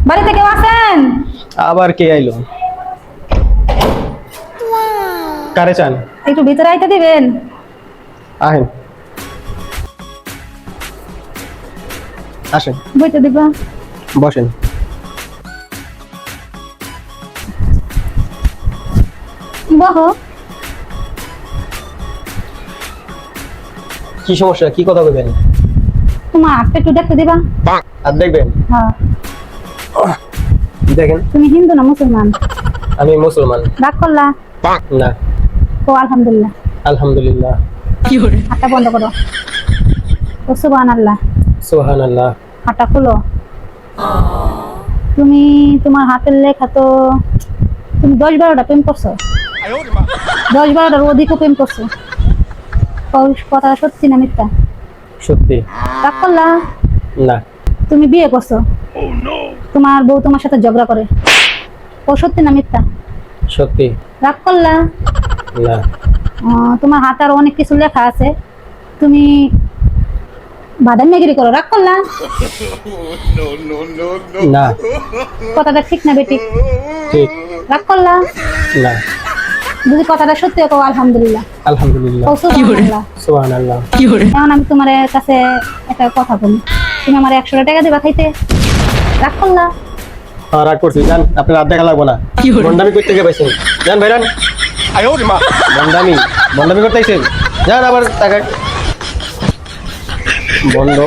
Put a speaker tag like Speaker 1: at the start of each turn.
Speaker 1: বাড়িতে কেউ আছেন?
Speaker 2: আবার কে আইলো? কারে চান?
Speaker 1: একটু ভিতরে আইতে দিবেন?
Speaker 2: আহেন, আসেন,
Speaker 1: বইতে দিবা?
Speaker 2: বসেন।
Speaker 1: বহো।
Speaker 2: কি সমস্যা, কি কথা বলবেন?
Speaker 1: তোমার হাতটা একটু দেখতে দিবা?
Speaker 2: আর দেখবেন?
Speaker 1: হ্যাঁ।
Speaker 2: দেখেন।
Speaker 1: তুমি হিন্দু না মুসলমান?
Speaker 2: আমি মুসলমান।
Speaker 1: রাগ করলা?
Speaker 2: না।
Speaker 1: ও আলহামদুলিল্লাহ।
Speaker 2: আলহামদুলিল্লাহ।
Speaker 1: হাতটা বন্ধ করো। ও সুবহানাল্লাহ।
Speaker 2: সুবহানাল্লাহ।
Speaker 1: হাতটা খুলো। তুমি তোমার হাতের লেখা তো তুমি 10-12টা প্রেম করছো, 10-12টার অধিকও প্রেম করছো। কথা সত্যি না মিথ্যা?
Speaker 2: সত্যি।
Speaker 1: রাগ করলা?
Speaker 2: না।
Speaker 1: তুমি বিয়ে করছো, তোমার বউ তোমার সাথে ঝগড়া করে, ও সত্যি না মিথ্যা?
Speaker 2: সত্যি।
Speaker 1: রাগ করলা?
Speaker 2: না।
Speaker 1: তোমার হাতে আরো অনেক কিছু লেখা আছে, তুমি বাদামিগিরি করো, রাগ করলা?
Speaker 2: না।
Speaker 1: কথাটা ঠিক না বেটি?
Speaker 2: ঠিক।
Speaker 1: রাগ করলা?
Speaker 2: না।
Speaker 1: যদি কথাটা সত্যি কও আলহামদুলিল্লাহ।
Speaker 2: আলহামদুলিল্লাহ।
Speaker 1: ও সুবহানাল্লাহ।
Speaker 2: সুবহানাল্লাহ।
Speaker 1: এখন আমি তোমার কাছে একটা কথা বলি, তুমি আমার 100 টাকা দিবা খাইতে? রাগ করলা?
Speaker 2: রাগ করছি, জান আপনার রাত দেখা লাগবো না। বন্ডামি করতে গিয়ে পাইছেন, জান ভাইরান। বন্ডামি বন্ডামি করতে আইছেন, যান আবার টাকা বন্ধ।